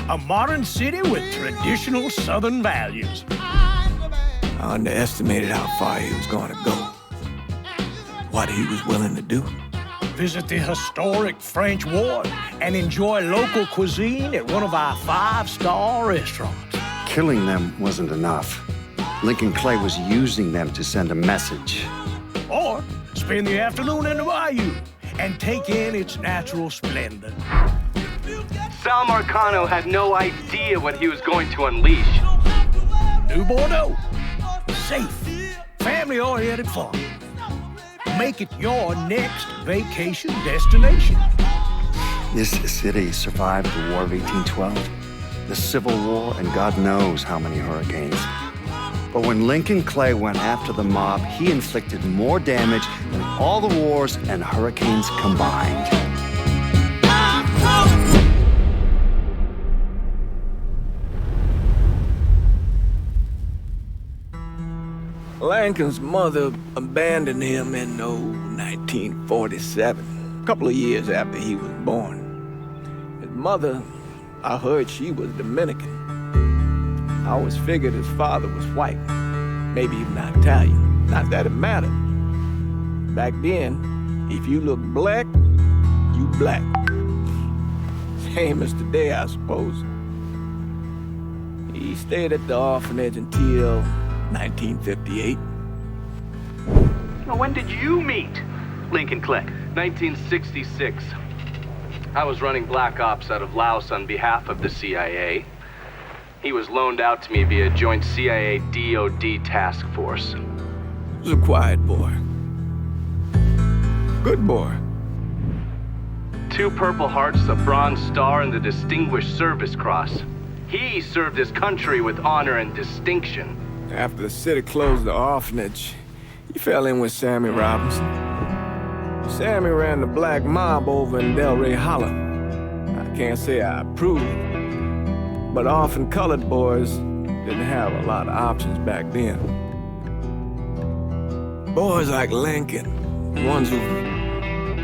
A modern city with traditional Southern values. I underestimated how far he was going to go. What he was willing to do. Visit the historic French Ward and enjoy local cuisine at one of our 5-star restaurants. Killing them wasn't enough. Lincoln Clay was using them to send a message. Or spend the afternoon in the bayou and take in its natural splendor. Sal Marcano had no idea what he was going to unleash. New Bordeaux. Safe, family-oriented farm. Make it your next vacation destination. This city survived the War of 1812, the Civil War, and God knows how many hurricanes. But when Lincoln Clay went after the mob, he inflicted more damage than all the wars and hurricanes combined. Lincoln's mother abandoned him in 1947, a couple of years after he was born. His mother, I heard she was Dominican. I always figured his father was white, maybe even Italian. Not that it mattered. Back then, if you looked black, you black. Same as today, I suppose. He stayed at the orphanage until 1958. Now, when did you meet Lincoln Clay? 1966. I was running Black Ops out of Laos on behalf of the CIA. He was loaned out to me via joint CIA-DOD task force. He was a quiet boy. Good boy. 2 Purple Hearts, a Bronze Star, and the Distinguished Service Cross. He served his country with honor and distinction. After the city closed the orphanage, he fell in with Sammy Robinson. Sammy ran the black mob over in Delray Hollow. I can't say I approved, but orphan colored boys didn't have a lot of options back then. Boys like Lincoln, the ones who've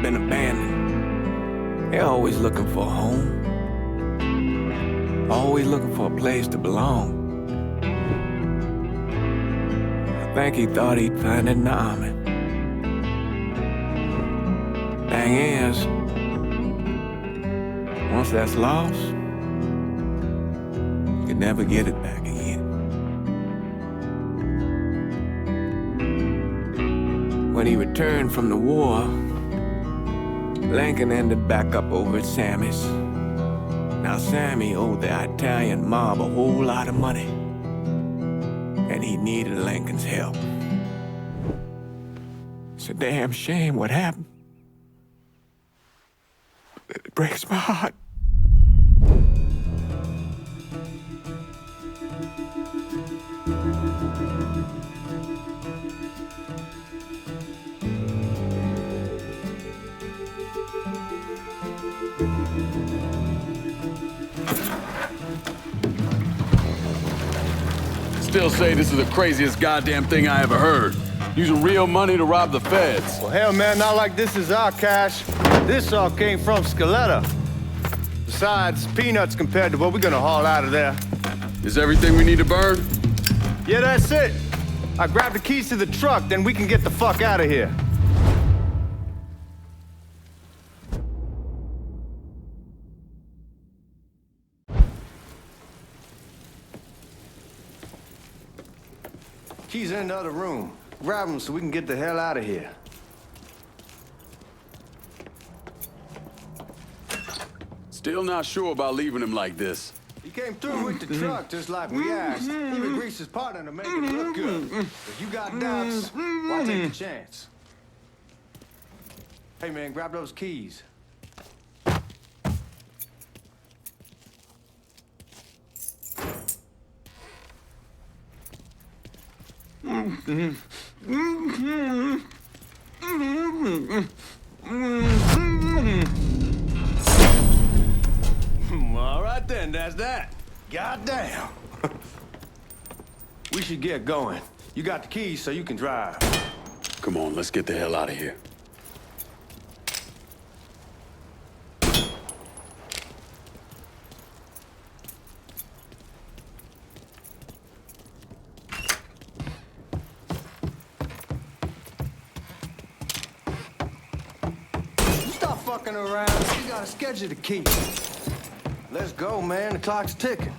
been abandoned, they're always looking for a home. Always looking for a place to belong. I think he thought he'd find it in the army. Thing is, once that's lost, you can never get it back again. When he returned from the war, Lincoln ended back up over at Sammy's. Now Sammy owed the Italian mob a whole lot of money, and he needed Lincoln's help. It's a damn shame what happened. It breaks my heart. still say this is the craziest goddamn thing I ever heard. Using real money to rob the feds. Well, hell, man, not like this is our cash. This all came from Scaletta. Besides, peanuts compared to what we're gonna haul out of there. Is everything we need to burn? Yeah, that's it. I grabbed the keys to the truck, then we can get the fuck out of here. Keys in the other room. Grab them so we can get the hell out of here. Still not sure about leaving him like this. He came through with the truck just like we asked. Even greased his partner to make it look good. If you got doubts, why take the chance? Hey, man, grab those keys. All right then, that's that. Goddamn. We should get going. You got the keys so you can drive. Come on, let's get the hell out of here. Stop fucking around. You gotta schedule the key. Let's go, man. The clock's ticking.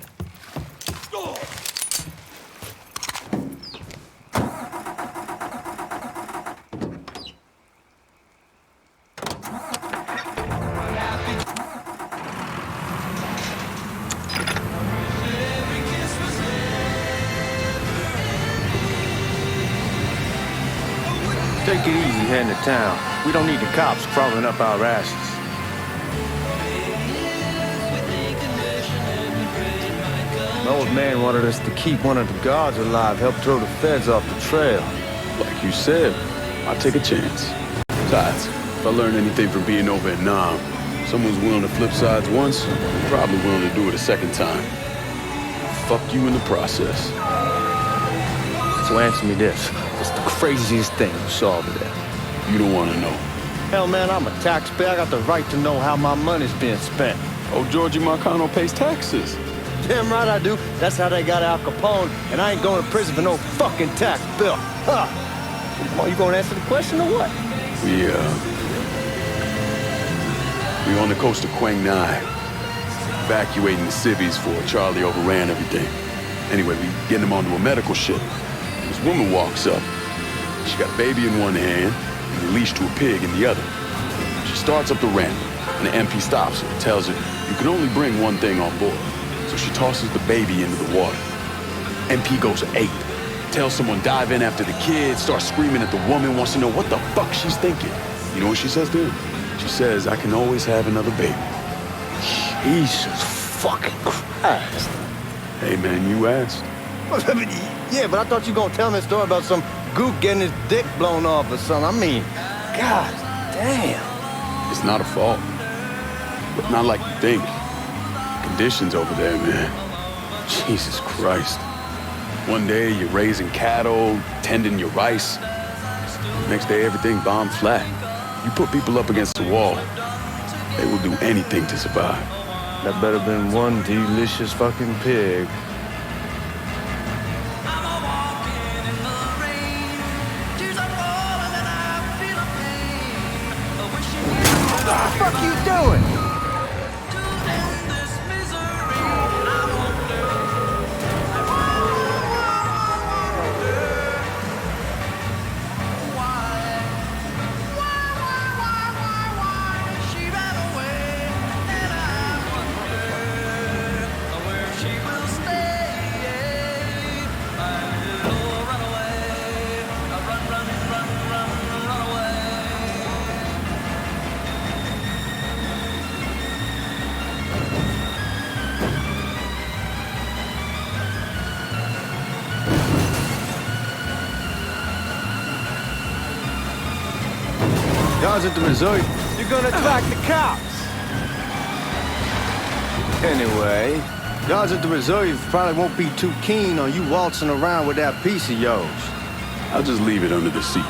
Take it easy heading to town. We don't need the cops crawling up our asses. The old man wanted us to keep one of the guards alive, help throw the feds off the trail. Like you said, I'll take a chance. Besides, if I learn anything from being over in Nam, someone's willing to flip sides once, probably willing to do it a second time. Fuck you in the process. So answer me this. What's the craziest thing you saw over there? You don't want to know. Hell, man, I'm a taxpayer. I got the right to know how my money's being spent. Oh, Georgie Marcano pays taxes. Damn right I do. That's how they got Al Capone, and I ain't going to prison for no fucking tax bill. Huh. Come on, you gonna answer the question or what? We on the coast of Quang Nai, evacuating the civvies before Charlie overran everything. Anyway, we getting him onto a medical ship. This woman walks up. She got a baby in one hand and a leash to a pig in the other. She starts up the ramp, and the MP stops her and tells her you can only bring one thing on board. So she tosses the baby into the water. MP goes ape. Tells someone dive in after the kid, starts screaming at the woman, wants to know what the fuck she's thinking. You know what she says to him? She says, I can always have another baby. Jesus fucking Christ. Hey man, you asked. Yeah, but I thought you were gonna tell me a story about some gook getting his dick blown off or something. I mean, God damn. It's not a fault. But not like you think. Conditions over there, man. Jesus Christ. One day you're raising cattle, tending your rice. Next day everything bombed flat. You put people up against the wall, they will do anything to survive. That better been one delicious fucking pig. What the fuck are you doing? Guys at the Missouri, you're gonna attract the cops. Anyway, guards at the reserve probably won't be too keen on you waltzing around with that piece of yours. I'll just leave it under the seat.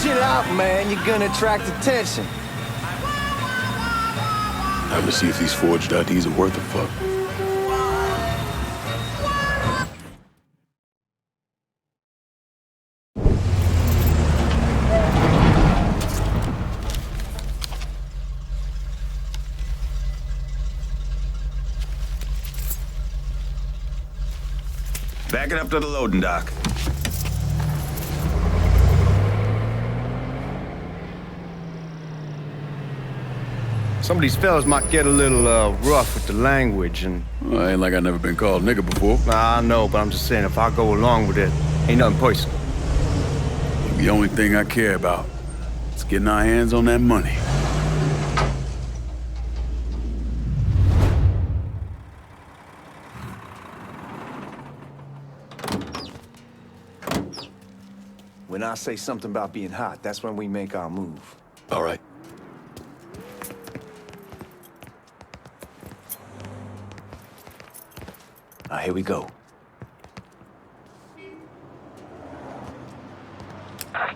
Chill out, man. You're gonna attract attention. Time to see if these forged IDs are worth a fuck. Back it up to the loading dock. Some of these fellas might get a little rough with the language, and... Well, ain't like I never been called nigga before. Nah, I know, but I'm just saying, if I go along with it, ain't nothing personal. The only thing I care about is getting our hands on that money. When I say something about being hot, that's when we make our move. All right. Here we go.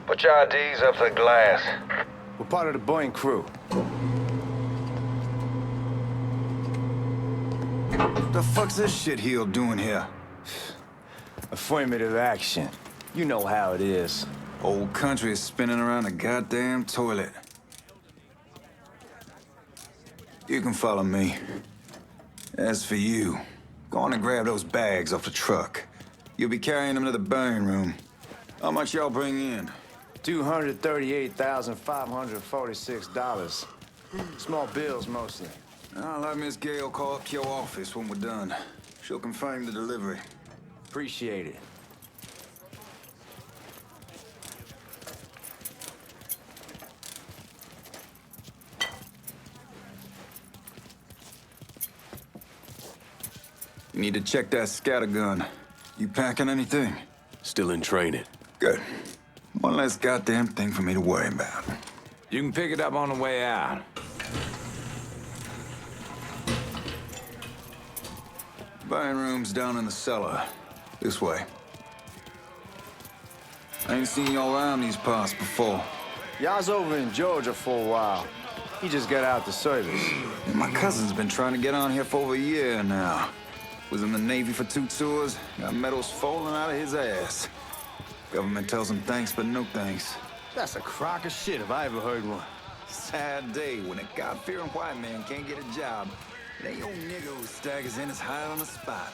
Put your IDs up to the glass. We're part of the Boeing crew. What the fuck's this shitheel doing here? Affirmative action. You know how it is. Old country is spinning around a goddamn toilet. You can follow me. As for you, go on and grab those bags off the truck. You'll be carrying them to the burn room. How much y'all bring in? $238,546. Small bills, mostly. I'll have Miss Gale call up to your office when we're done. She'll confirm the delivery. Appreciate it. You need to check that scattergun. You packing anything? Still in training. Good. One less goddamn thing for me to worry about. You can pick it up on the way out. Buying room's down in the cellar. This way. I ain't seen y'all around these parts before. Y'all's over in Georgia for a while. He just got out the service. And my cousin's been trying to get on here for over a year now. Was in the Navy for 2 tours, got medals falling out of his ass. Government tells him thanks, but no thanks. That's a crock of shit if I ever heard one. Sad day when a God-fearing white man can't get a job. That old nigga who staggers in is hired on the spot.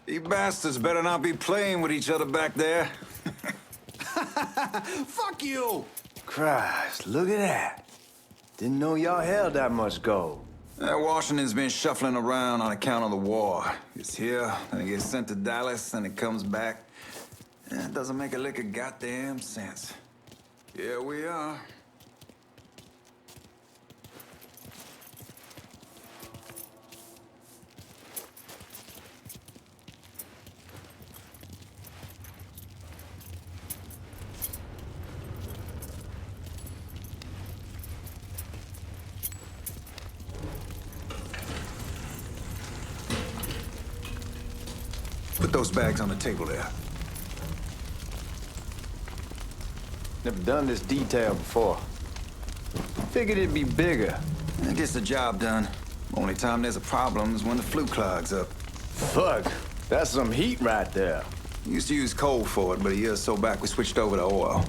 You bastards better not be playing with each other back there. Fuck you! Christ, look at that. Didn't know y'all held that much gold. Washington's been shuffling around on account of the war. It's here, then it gets sent to Dallas, then it comes back. It doesn't make a lick of goddamn sense. Here we are. Put those bags on the table there. Never done this detail before. Figured it'd be bigger. It gets the job done. Only time there's a problem is when the flue clogs up. Fuck, that's some heat right there. Used to use coal for it, but a year or so back we switched over to oil.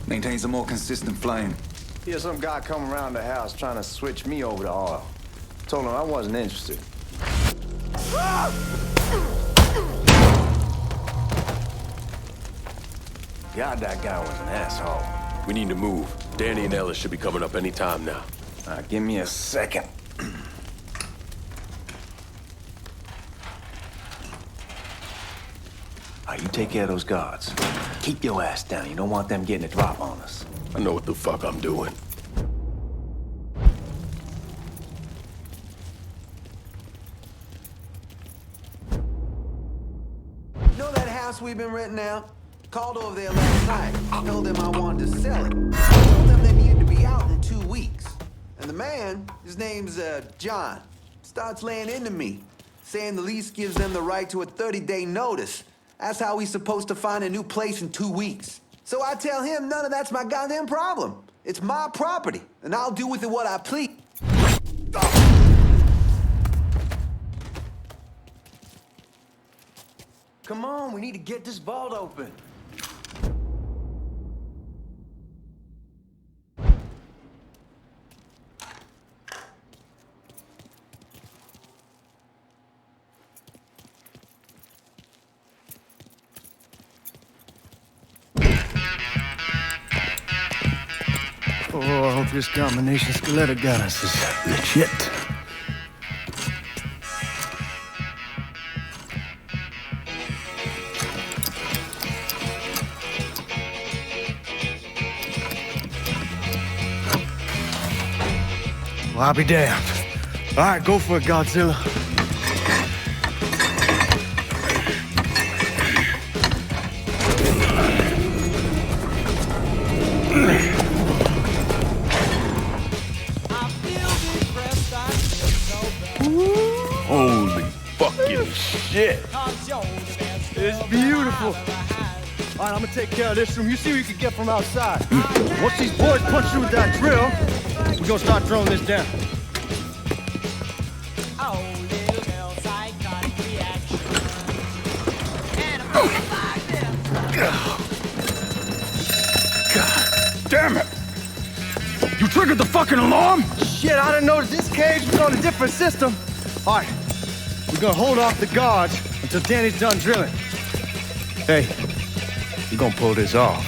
Maintains a more consistent flame. Here's some guy come around the house trying to switch me over to oil. Told him I wasn't interested. God, that guy was an asshole. We need to move. Danny and Ellis should be coming up any time now. Give me a second. You take care of those guards. Keep your ass down. You don't want them getting a drop on us. I know what the fuck I'm doing. Know that house we've been renting out? Called over there last night. Told them I wanted to sell it. Told them they needed to be out in 2 weeks. And the man, his name's John, starts laying into me, saying the lease gives them the right to a 30-day notice. That's how he's supposed to find a new place in 2 weeks. So I tell him none of that's my goddamn problem. It's my property, and I'll do with it what I please. Come on, we need to get this vault open. Oh, I hope this combination skeleton got us is legit. Well, I'll be damned. All right, go for it, Godzilla. Holy fucking shit. It's beautiful. All right, I'm gonna take care of this room. You see what you can get from outside. Once these boys punch through with that drill, we're gonna start throwing this down. God damn it. You triggered the fucking alarm? Shit, I didn't know that this cage was on a different system. All right, we're gonna hold off the guards until Danny's done drilling. Hey, we're gonna pull this off.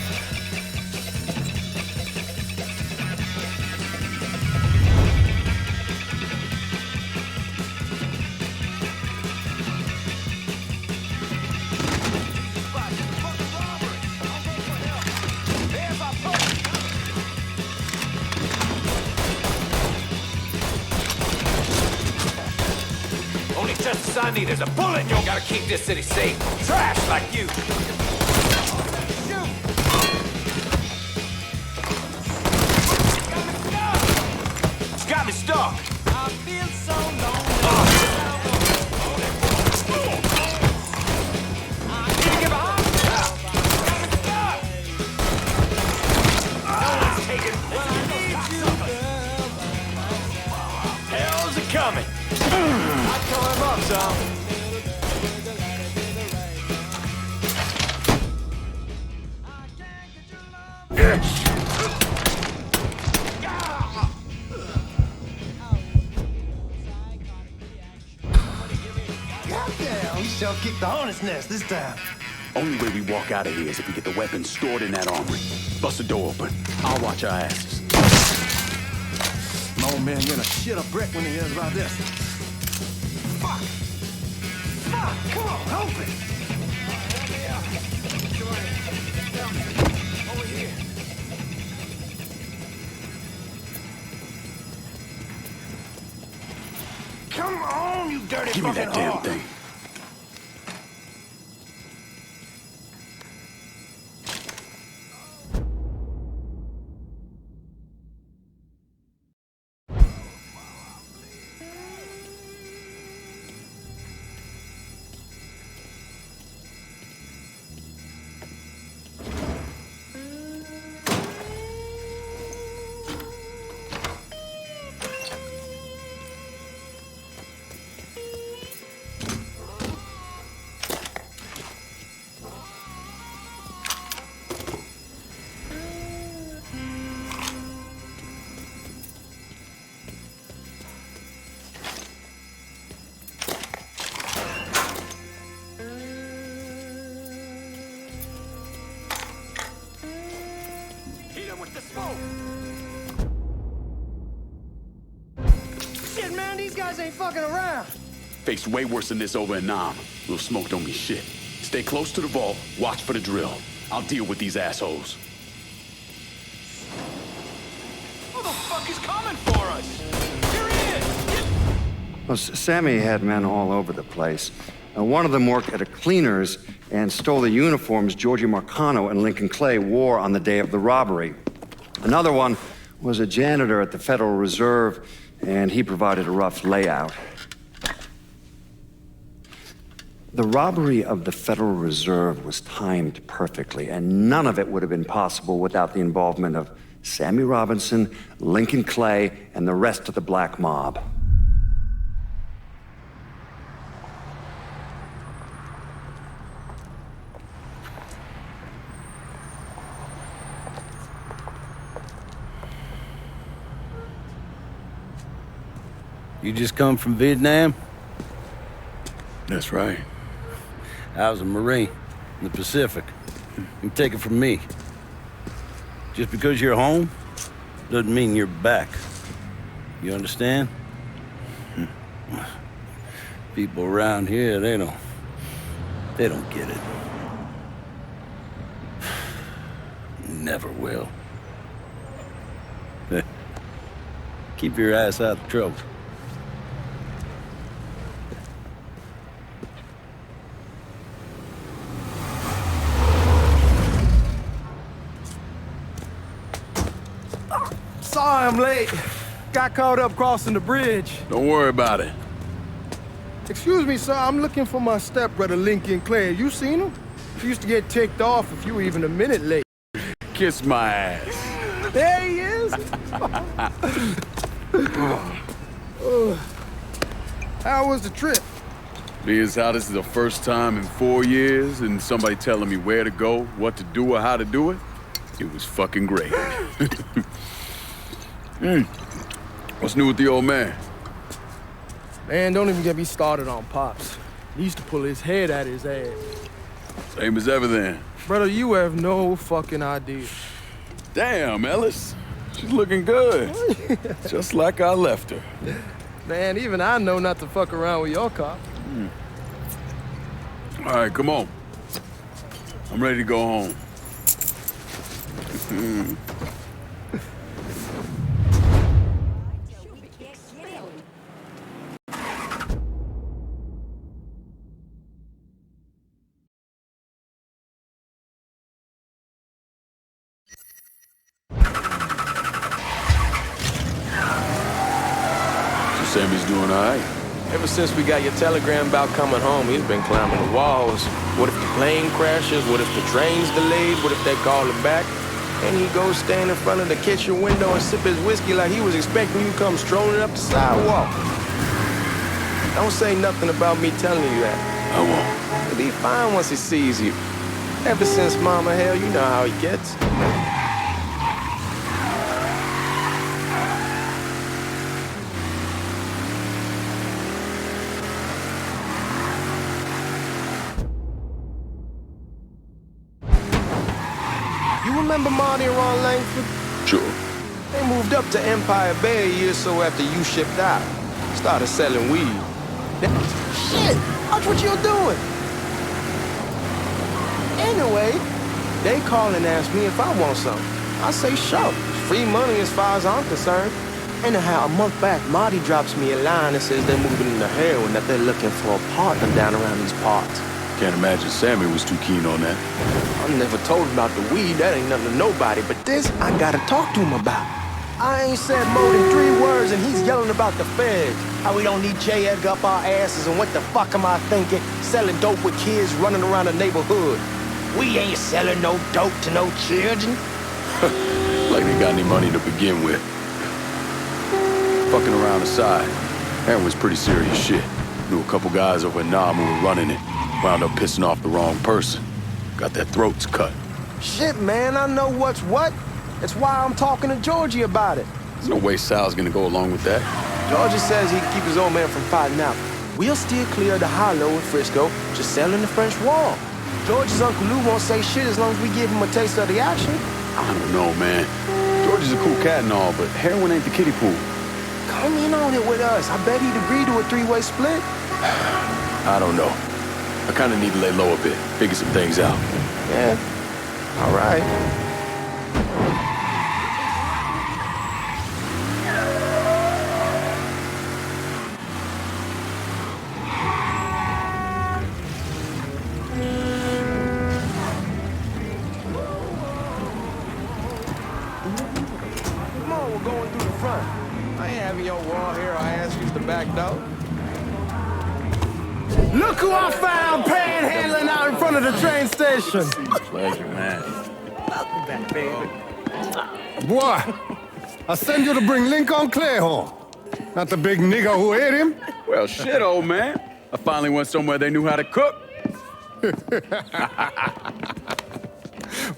Only justice I need is a bullet. You gotta keep this city safe. Trash like you. Got me stuck. I feel so lonely. Need to give a hug. Got me stuck. Let's take it. Hell's it coming? I tore him up, son. Goddamn, we shall kick the hornet's nest this time. Only way we walk out of here is if we get the weapons stored in that armory. Bust the door open. I'll watch our asses. My old man gonna shit a brick when he hears about this. Fuck! Fuck! Come on, help it! Over here. Come on, you dirty Give me that fucking damn whore. thing. shit, man. These guys ain't fucking around. Faced way worse than this over in Nam. Little smoke don't mean shit. Stay close to the vault, watch for the drill. I'll deal with these assholes. Who the fuck is coming for us? Here he is! Well, Sammy had men all over the place. One of them worked at a cleaner's and stole the uniforms Georgie Marcano and Lincoln Clay wore on the day of the robbery. Another one was a janitor at the Federal Reserve, and he provided a rough layout. The robbery of the Federal Reserve was timed perfectly, and none of it would have been possible without the involvement of Sammy Robinson, Lincoln Clay, and the rest of the black mob. You just come from Vietnam? That's right. I was a Marine in the Pacific. You take it from me. Just because you're home doesn't mean you're back. You understand? People around here, they don't get it. Never will. Keep your ass out of trouble. Sorry I'm late. Got caught up crossing the bridge. Don't worry about it. Excuse me, sir. I'm looking for my stepbrother, Lincoln Clay. You seen him? He used to get ticked off if you were even a minute late. Kiss my ass. There he is. How was the trip? Being as how this is the first time in 4 years and somebody telling me where to go, what to do, or how to do it, it was fucking great. What's new with the old man? Man, don't even get me started on Pops. He used to pull his head out his ass. Same as ever then. Brother, you have no fucking idea. Damn, Ellis. She's looking good. Just like I left her. Man, even I know not to fuck around with your cop. All right, come on. I'm ready to go home. Sammy's doing all right. Ever since we got your telegram about coming home, he's been climbing the walls. What if the plane crashes? What if the train's delayed? What if they call him back? And he goes stand in front of the kitchen window and sip his whiskey like he was expecting you to come strolling up the sidewalk. Don't say nothing about me telling you that. I won't. He'll be fine once he sees you. Ever since Mama Hell, you know how he gets. Remember Marty and Ron Langford? Sure. They moved up to Empire Bay a year or so after you shipped out. Started selling weed. Shit! Watch what you're doing! Anyway, they call and ask me if I want something. I say, sure. It's free money as far as I'm concerned. Anyhow, a month back, Marty drops me a line and says they're moving into heroin, that they're looking for a partner down around these parts. Can't imagine Sammy was too keen on that. I never told him about the weed, that ain't nothing to nobody, but this I gotta talk to him about. I ain't said more than 3 words and he's yelling about the feds. How we don't need J. Edgar up our asses and what the fuck am I thinking? Selling dope with kids running around the neighborhood. We ain't selling no dope to no children. Like they got any money to begin with. Fucking around aside, heroin's pretty serious shit. Knew a couple guys over in Nam who were running it. Wound up pissing off the wrong person. Got their throats cut. Shit, man, I know what's what. That's why I'm talking to Georgie about it. There's no way Sal's gonna go along with that. Georgie says he can keep his old man from fighting out. We'll steer clear of the Hollow in Frisco, just selling the French Wall. George's Uncle Lou won't say shit as long as we give him a taste of the action. I don't know, man. George is a cool cat and all, but heroin ain't the kiddie pool. Come in on it with us. I bet he'd agree to a three-way split. I don't know. I kind of need to lay low a bit, figure some things out. Yeah, all right. Come on, we're going through the front. I ain't having your wall here. I asked you the back door. Look who I found panhandling out in front of the train station. Pleasure, man. Welcome back, baby. Boy, I send you to bring Lincoln Clay home. Not the big nigga who ate him. Well, shit, old man. I finally went somewhere they knew how to cook.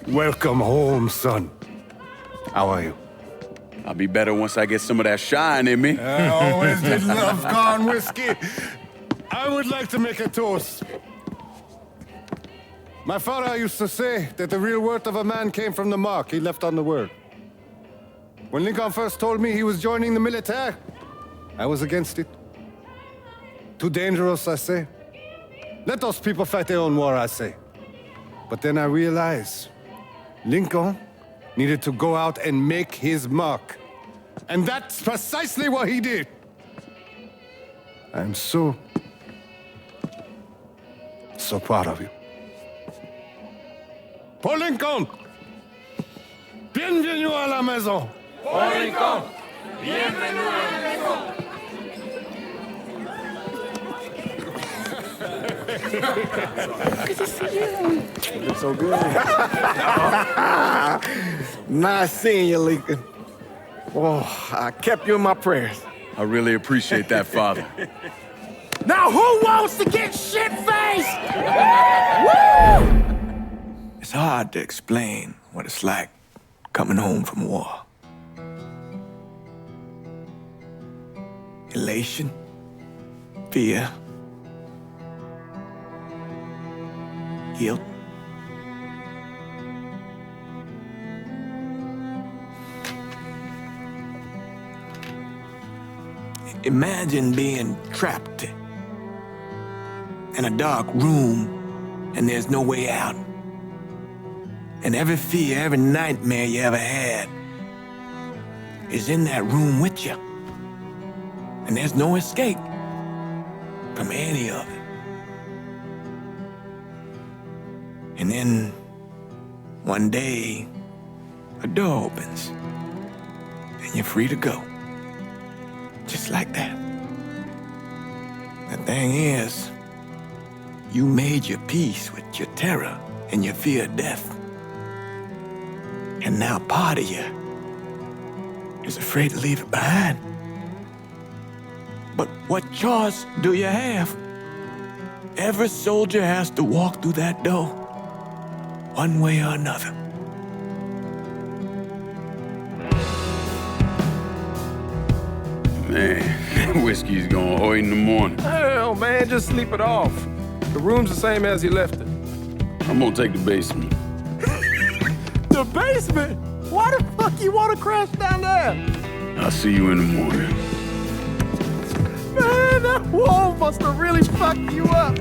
Welcome home, son. How are you? I'll be better once I get some of that shine in me. I always did love corn whiskey. I would like to make a toast. My father used to say that the real worth of a man came from the mark he left on the world. When Lincoln first told me he was joining the military, I was against it. Too dangerous, I say. Let those people fight their own war, I say. But then I realized Lincoln needed to go out and make his mark. And that's precisely what he did. I'm so proud of you. Paul Lincoln! Bienvenue à la maison! Paul Lincoln, bienvenue à la maison. Good to see you. You look so good. Nice seeing you, Lincoln. Oh, I kept you in my prayers. I really appreciate that, Father. Now who wants to get shit-faced? It's hard to explain what it's like coming home from war. Elation, fear, guilt. Imagine being trapped in a dark room and there's no way out. And every fear, every nightmare you ever had is in that room with you. And there's no escape from any of it. And then one day, a door opens and you're free to go. Just like that. The thing is, you made your peace with your terror and your fear of death. And now part of you is afraid to leave it behind. But what choice do you have? Every soldier has to walk through that door, one way or another. Man, whiskey's gonna hoy in the morning. Hell, man, just sleep it off. The room's the same as you left it. I'm gonna take the basement. The basement? Why the fuck you want to crash down there? I'll see you in the morning. Man, that wall must have really fucked you up.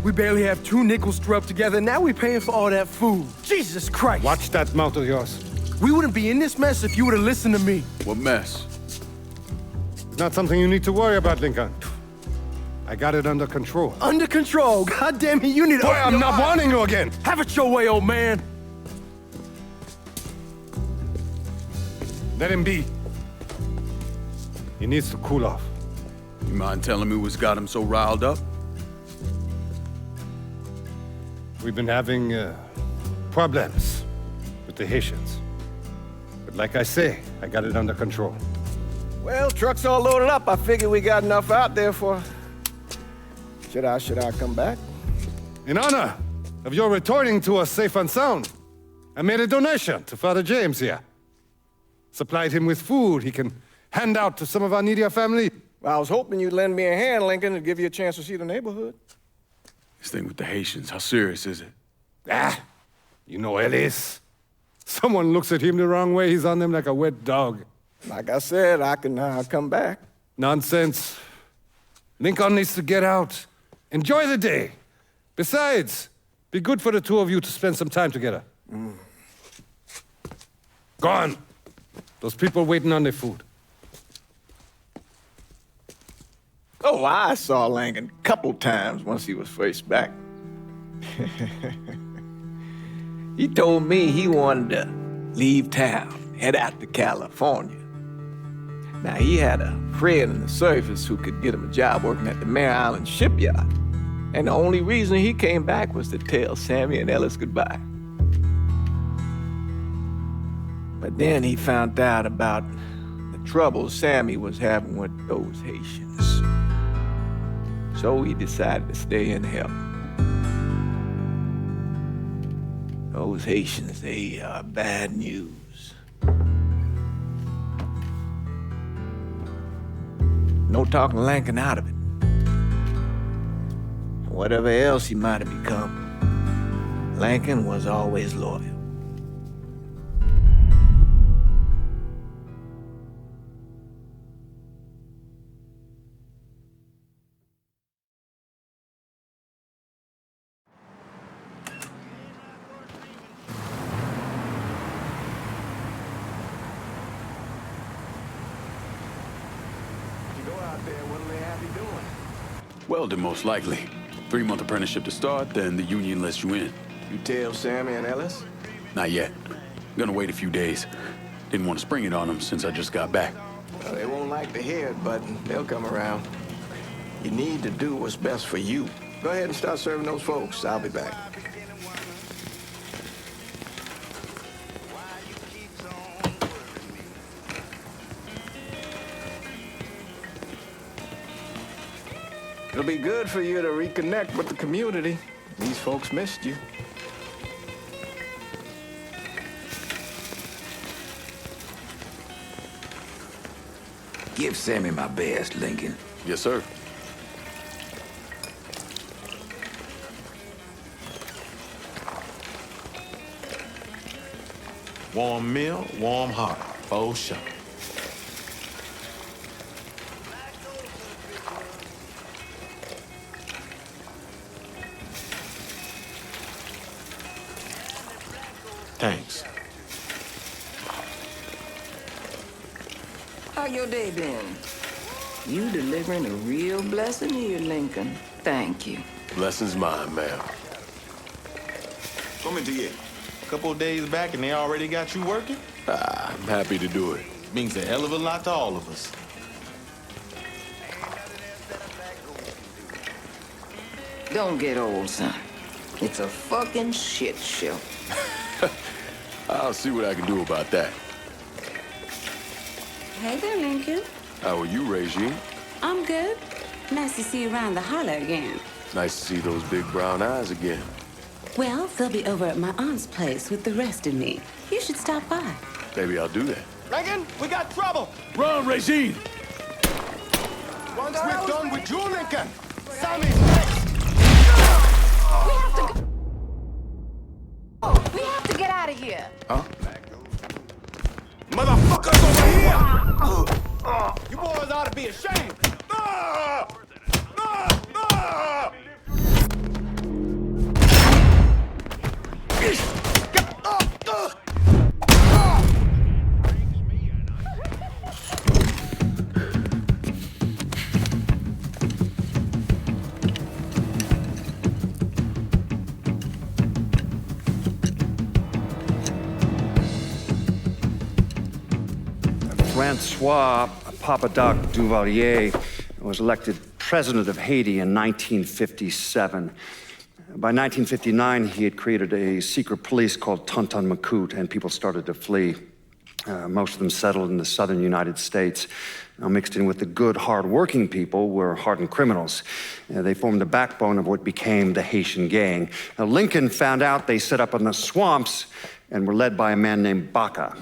We barely have 2 nickels to rub together, and now we're paying for all that food. Jesus Christ! Watch that mouth of yours. We wouldn't be in this mess if you would have listened to me. What mess? It's not something you need to worry about, Lincoln. I got it under control. Under control? God damn it, you need to... Boy, I'm not warning you again! Have it your way, old man! Let him be. He needs to cool off. You mind telling me what's got him so riled up? We've been having problems with the Haitians. But like I say, I got it under control. Well, truck's all loaded up. I figure we got enough out there for... Should I come back? In honor of your returning to us safe and sound, I made a donation to Father James here. Supplied him with food he can hand out to some of our needier family. Well, I was hoping you'd lend me a hand, Lincoln, and give you a chance to see the neighborhood. This thing with the Haitians, how serious is it? You know Ellis. Someone looks at him the wrong way, he's on them like a wet dog. Like I said, I can come back. Nonsense. Lincoln needs to get out. Enjoy the day. Besides, be good for the two of you to spend some time together. Go on. Those people waiting on their food. Oh, I saw Lincoln a couple times once he was first back. He told me he wanted to leave town, head out to California. Now, he had a friend in the service who could get him a job working at the Mare Island shipyard. And the only reason he came back was to tell Sammy and Ellis goodbye. But then he found out about the trouble Sammy was having with those Haitians. So he decided to stay and help. Those Haitians, they are bad news. No talking Lincoln out of it. Whatever else he might have become, Lincoln was always loyal. Welding, most likely. 3-month apprenticeship to start, then the union lets you in. You tell Sammy and Ellis? Not yet. Gonna wait a few days. Didn't want to spring it on them since I just got back. Well, they won't like to hear it, but they'll come around. You need to do what's best for you. Go ahead and start serving those folks. I'll be back. It'll be good for you to reconnect with the community. These folks missed you. Give Sammy my best, Lincoln. Yes, sir. Warm meal, warm heart. Oh, sure. Thanks. How your day been? You delivering a real blessing here, Lincoln. Thank you. Blessings mine, ma'am. Come into here. A couple of days back and they already got you working? I'm happy to do it. Means a hell of a lot to all of us. Don't get old, son. It's a fucking shit show. I'll see what I can do about that. Hey there, Lincoln. How are you, Regine? I'm good. Nice to see you around the holler again. Nice to see those big brown eyes again. Well, they'll be over at my aunt's place with the rest of me. You should stop by. Maybe I'll do that. Lincoln, we got trouble. Run, Regine! Once we're done with you, Lincoln, Sammy's next. We have to get out of here. Huh? Motherfuckers over here! You boys ought to be ashamed. Francois Papadoc Duvalier was elected president of Haiti in 1957. By 1959, he had created a secret police called Tonton Macoute, and people started to flee. Most of them settled in the southern United States. Now, mixed in with the good, hard-working people were hardened criminals. They formed the backbone of what became the Haitian gang. Now, Lincoln found out they set up in the swamps and were led by a man named Baca.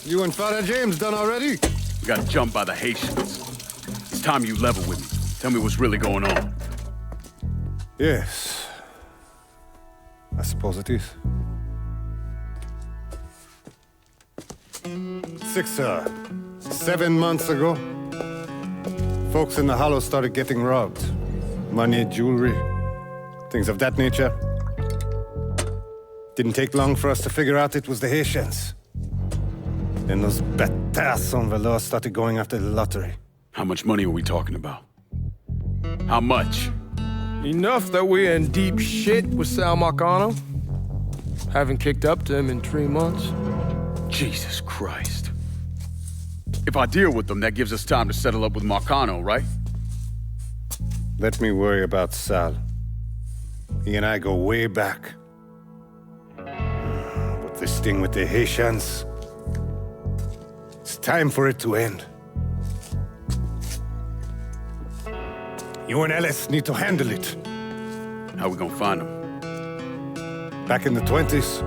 You and Father James done already? We got jumped by the Haitians. It's time you level with me. Tell me what's really going on. Yes. I suppose it is. 7 months ago, folks in the Hollow started getting robbed. Money, jewelry, things of that nature. Didn't take long for us to figure out it was the Haitians. Then those bâtards en velours started going after the lottery. How much money are we talking about? How much? Enough that we're in deep shit with Sal Marcano. Haven't kicked up to him in 3 months. Jesus Christ. If I deal with them, that gives us time to settle up with Marcano, right? Let me worry about Sal. He and I go way back. But this thing with the Haitians, it's time for it to end. You and Ellis need to handle it. How we gonna find them? Back in the 20s,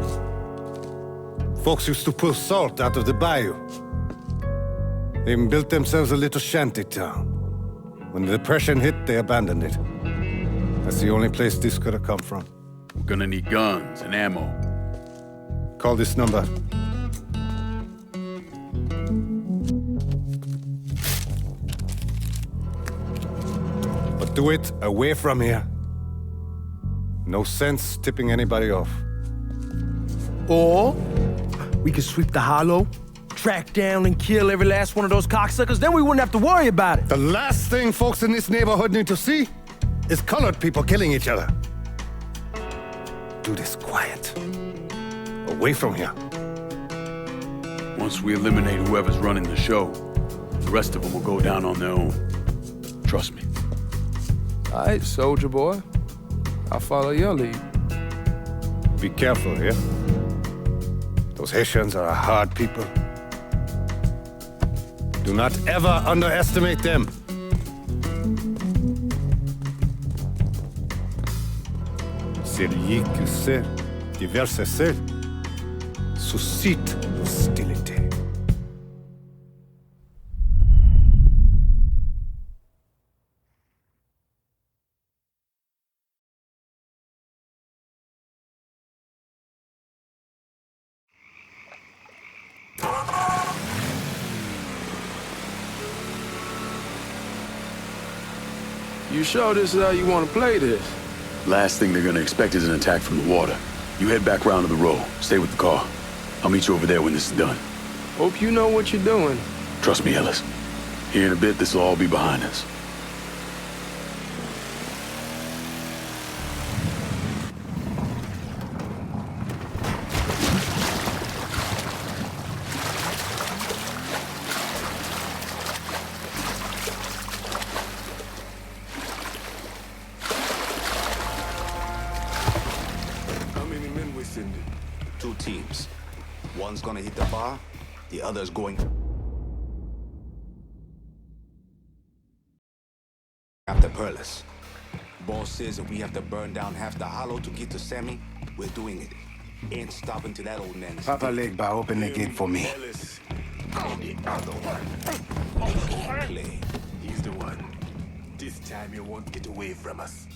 folks used to pull salt out of the bayou. They even built themselves a little shanty town. When the Depression hit, they abandoned it. That's the only place this could have come from. We're gonna need guns and ammo. Call this number. But do it away from here. No sense tipping anybody off. Or we could sweep the Hollow, track down and kill every last one of those cocksuckers, then we wouldn't have to worry about it. The last thing folks in this neighborhood need to see is colored people killing each other. Do this quiet. Away from here. Once we eliminate whoever's running the show, the rest of them will go down on their own. Trust me. All right, soldier boy. I'll follow your lead. Be careful here. Those Haitians are a hard people. Do not ever underestimate them. Celui qui sait diverser seul suscite l'hostilité. You sure this is how you want to play this? Last thing they're gonna expect is an attack from the water. You head back round to the road. Stay with the car. I'll meet you over there when this is done. Hope you know what you're doing. Trust me, Ellis. Here in a bit, this will all be behind us. Two teams. One's gonna hit the bar, the other's going after Perlis. Boss says if we have to burn down half the Hollow to get to Sammy, we're doing it. Ain't stopping till that old man is Papa Legba, open the gate for me. And the other one. Clay. He's the one. This time you won't get away from us.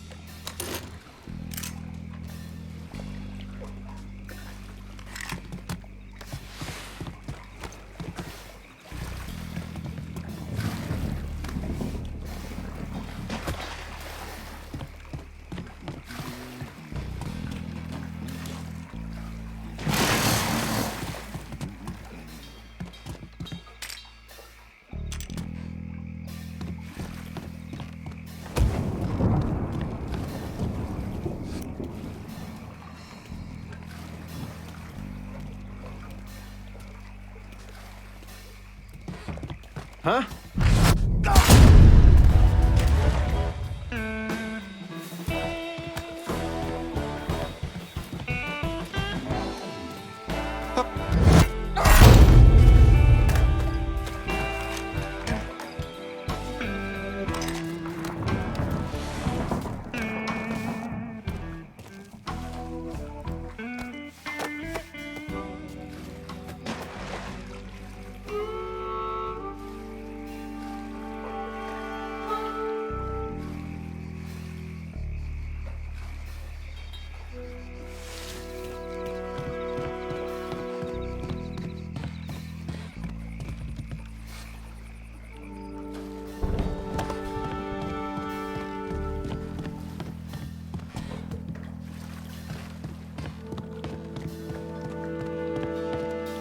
Huh?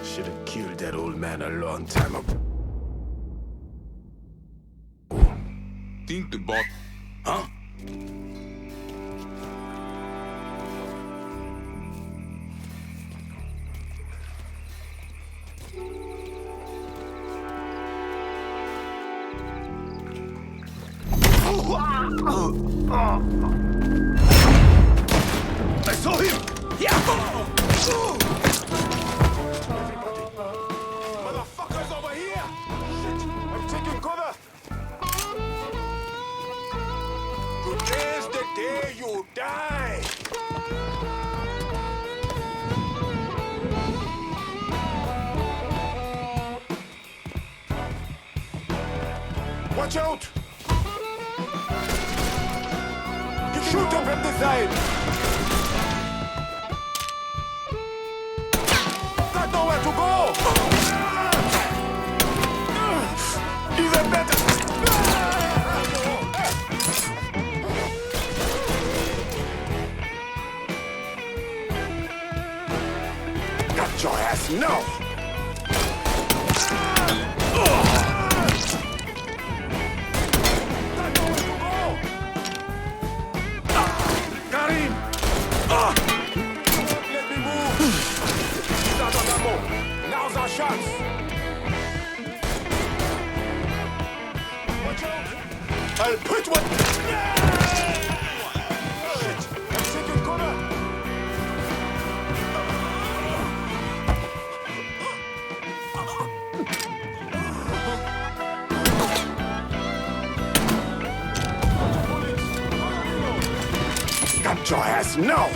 Should have killed that old man a long time ago. Think the boss. Huh? I saw him! Motherfuckers over here! Shit! I'm taking cover! Today's the day you die! Watch out! You shoot up at the side! Got nowhere to go! Even better! Got your ass now! Got him! Let me move! He's out of ammo! Now's our chance! Watch out! I'll put one! Shit! I'm taking cover! Got your ass now!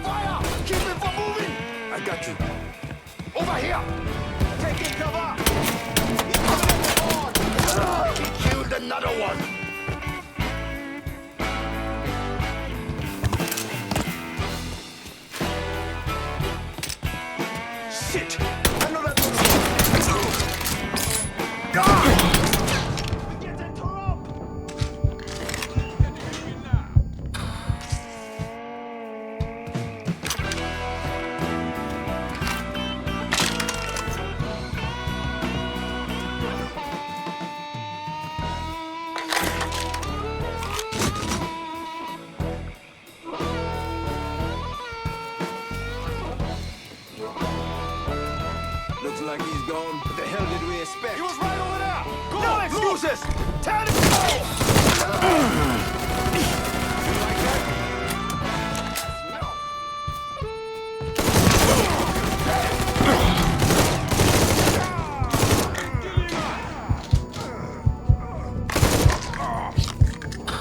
Fire! Keep him from moving! I got you. Over here! Taking cover! He's coming overboard! He killed another one! Shit! Another... Looks like he's gone. What the hell did we expect? He was right over there! Go! No excuses! Tell him to go!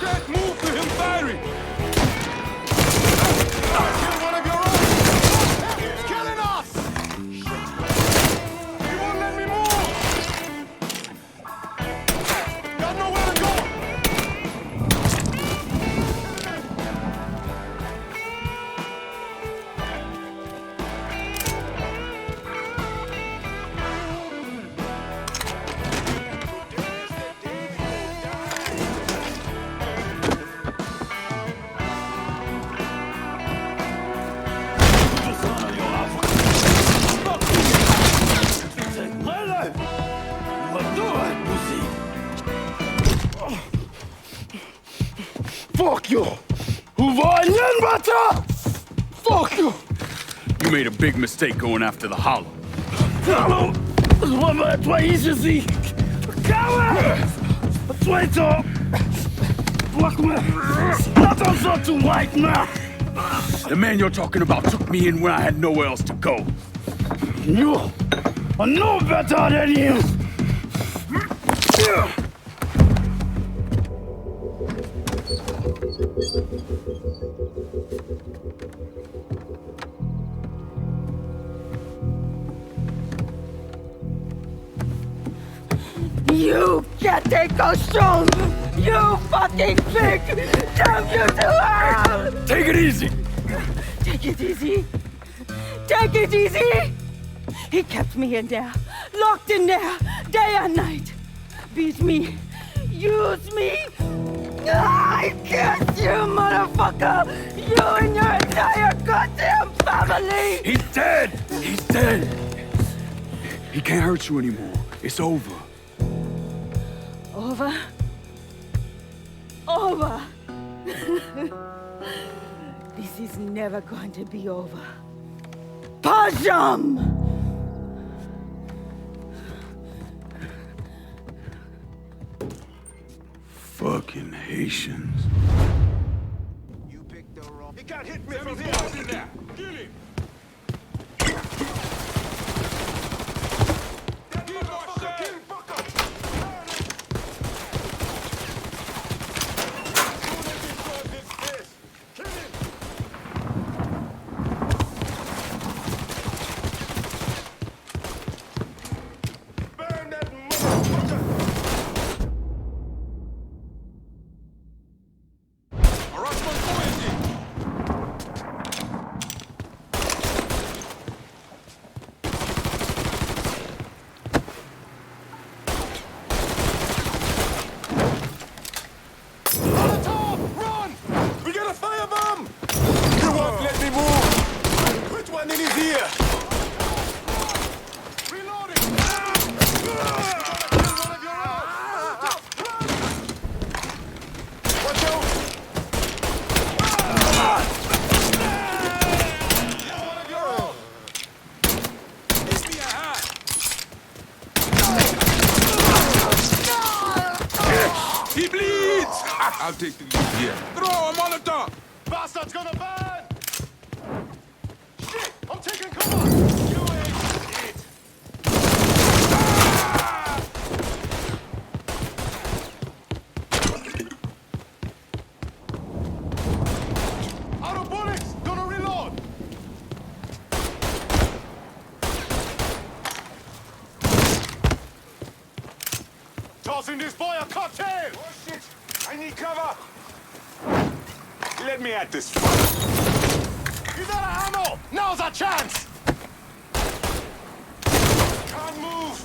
Can't move to him firing! Kill one of your own! He's killing us! He won't let me move! Got nowhere to go! Fuck you! Fuck you! You made a big mistake going after the Hollow. Hallo! Twoizi! Coward! Twoito! Fuck me! Not on so too white now! The man you're talking about took me in when I had nowhere else to go. You are no better than him! You can't take us strong! You fucking pig! Damn you to hell! Take it easy! Take it easy! Take it easy! He kept me in there, locked in there, day and night. Beat me, use me. I kiss you, motherfucker! You and your entire goddamn family! He's dead! He's dead! He can't hurt you anymore. It's over. Over? Over! This is never going to be over. Pajam! Fucking Haitians. He can't hit me from here! Kill him! He bleeds! I'll take the lead here. Throw a Molotov! Bastard's gonna burn! Shit! I'm taking cover! You ain't shit! Out of bullets! Gonna reload! Tossing this boy a cocktail! Oh shit! I need cover! Let me at this fucker! He's out of ammo! Now's our chance! Can't move!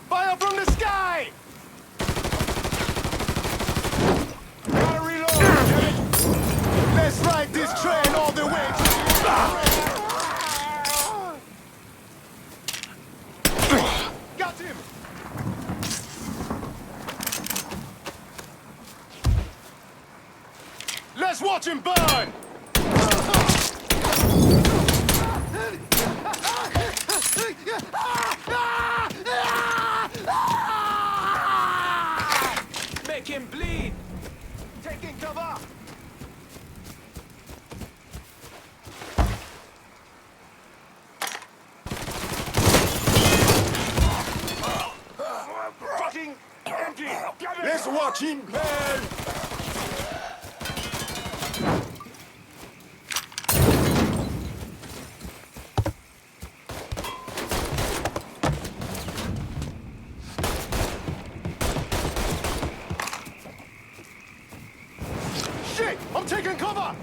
Fire from the sky! Gotta reload! Let's ride this train all the way to the Got him! Let's watch him burn! Make him bleed! Taking cover! Fucking empty! Let's watch him burn! Shit! I'm taking cover!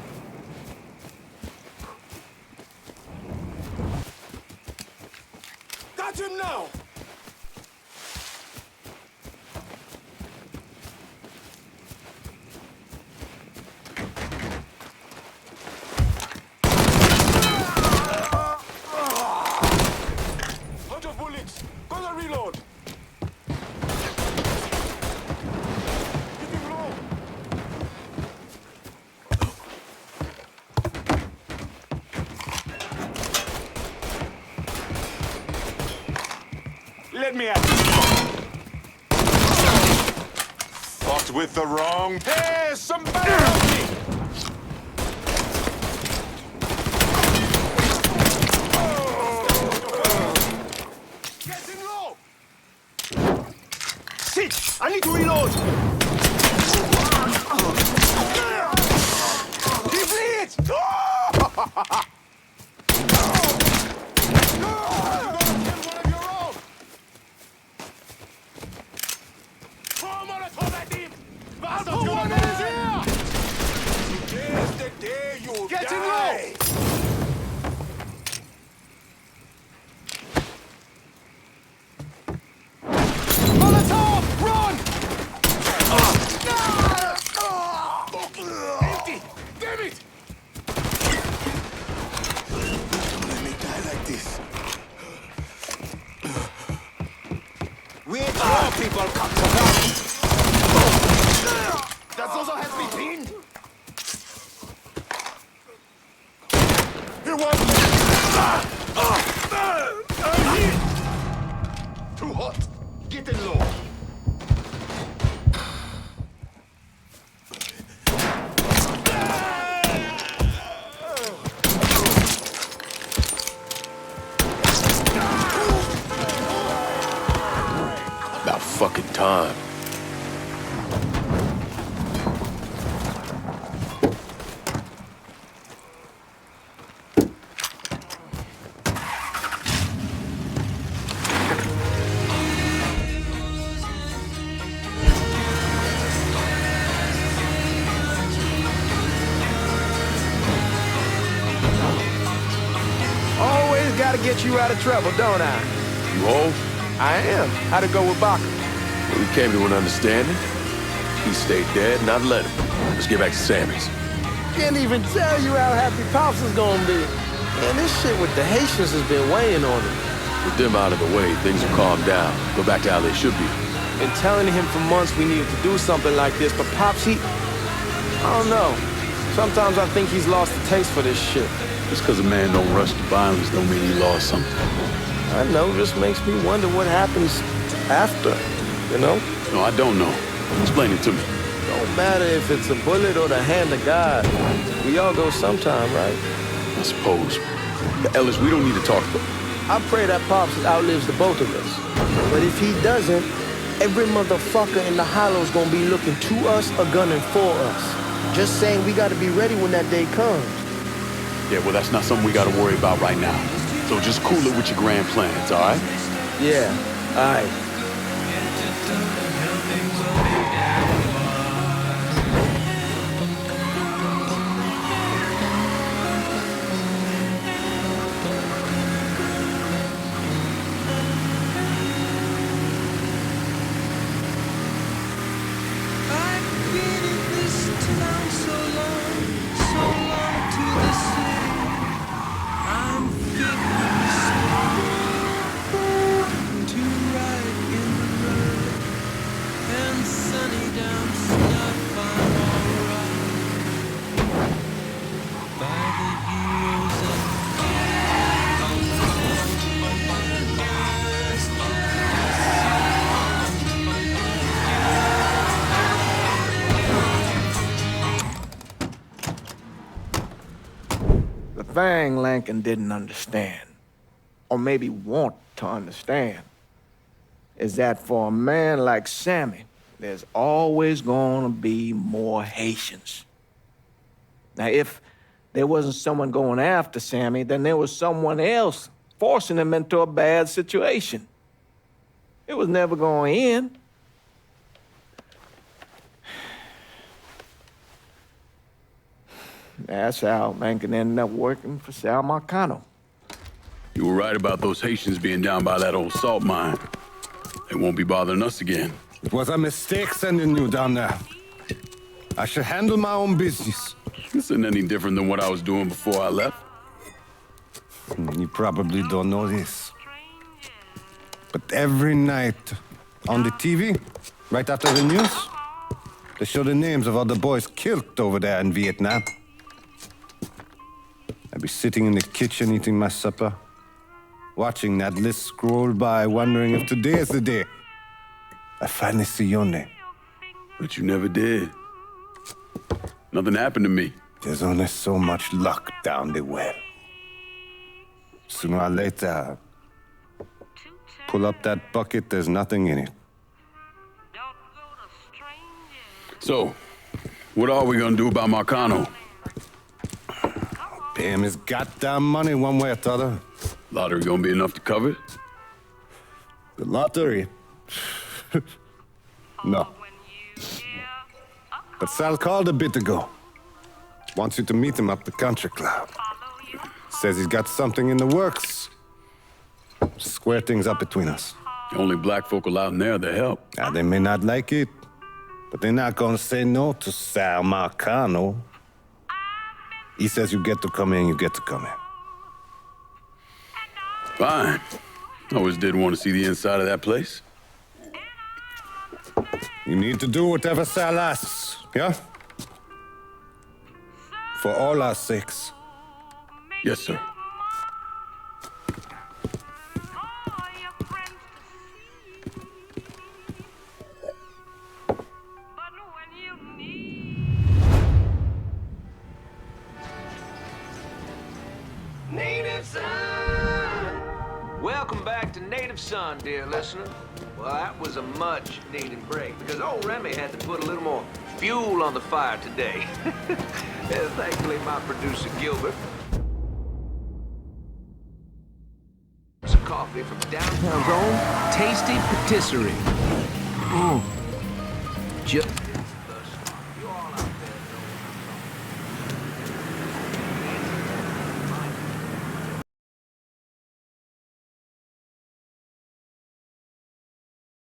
Got him now! Out of bullets! Gonna reload! Let me at this. Fought with the wrong. Hey, somebody help me! Getting low! Shit! I need to reload! He bleeds! Getting low! Molotov! Run! Empty! Damn it! Don't let me die like this. We ain't all people come to that. That Zozo has me pinned. He wants me. I'm hit. Too hot. Getting low. About fucking time. Always gotta get you out of trouble, don't I? You hold? I am. How'd it go with Baca? Well, we came to an understanding. He stayed dead, and I'd let him. Let's get back to Sammy's. Can't even tell you how happy Pops is gonna be. Man, this shit with the Haitians has been weighing on him. With them out of the way, things will calm down. Go back to how they should be. Been telling him for months we needed to do something like this, but Pops, I don't know. Sometimes I think he's lost the taste for this shit. Just because a man don't rush to violence don't mean he lost something. I know, just makes me wonder what happens after, you know? No, I don't know. Explain it to me. Don't matter if it's a bullet or the hand of God. We all go sometime, right? I suppose. But Ellis, we don't need to talk about. I pray that Pops outlives the both of us. But if he doesn't, every motherfucker in the hollow's gonna be looking to us or gunning for us. Just saying we gotta be ready when that day comes. Yeah, well, that's not something we gotta worry about right now. So just cool it with your grand plans, all right? Yeah, all right. The thing Lincoln didn't understand, or maybe want to understand, is that for a man like Sammy, there's always gonna be more Haitians. Now, if there wasn't someone going after Sammy, then there was someone else forcing him into a bad situation. It was never going to end. That's how Lincoln ended up working for Sal Marcano. You were right about those Haitians being down by that old salt mine. They won't be bothering us again. It was a mistake sending you down there. I should handle my own business. This isn't any different than what I was doing before I left. You probably don't know this. But every night on the TV, right after the news, they show the names of all the boys killed over there in Vietnam. I'd be sitting in the kitchen eating my supper, watching that list scroll by, wondering if today is the day I finally see your name. But you never did. Nothing happened to me. There's only so much luck down the well. Sooner or later, pull up that bucket, there's nothing in it. So, what are we gonna do about Marcano? Pay him his goddamn money one way or the other. Lottery gonna be enough to cover it? The lottery? No. But Sal called a bit ago. Wants you to meet him up the country club. Says he's got something in the works. Square things up between us. The only black folk allowed in there to help. Now, they may not like it, but they're not gonna say no to Sal Marcano. He says you get to come in, you get to come in. Fine. I always did want to see the inside of that place. You need to do whatever Sal asks, yeah? For all our sakes. Yes, sir. Native Son! Welcome back to Native Son, dear listener. Well, that was a much-needed break, because old Remy had to put a little more fuel on the fire today. Thankfully, my producer, Gilbert. Some coffee from downtown's own Tasty Patisserie. Just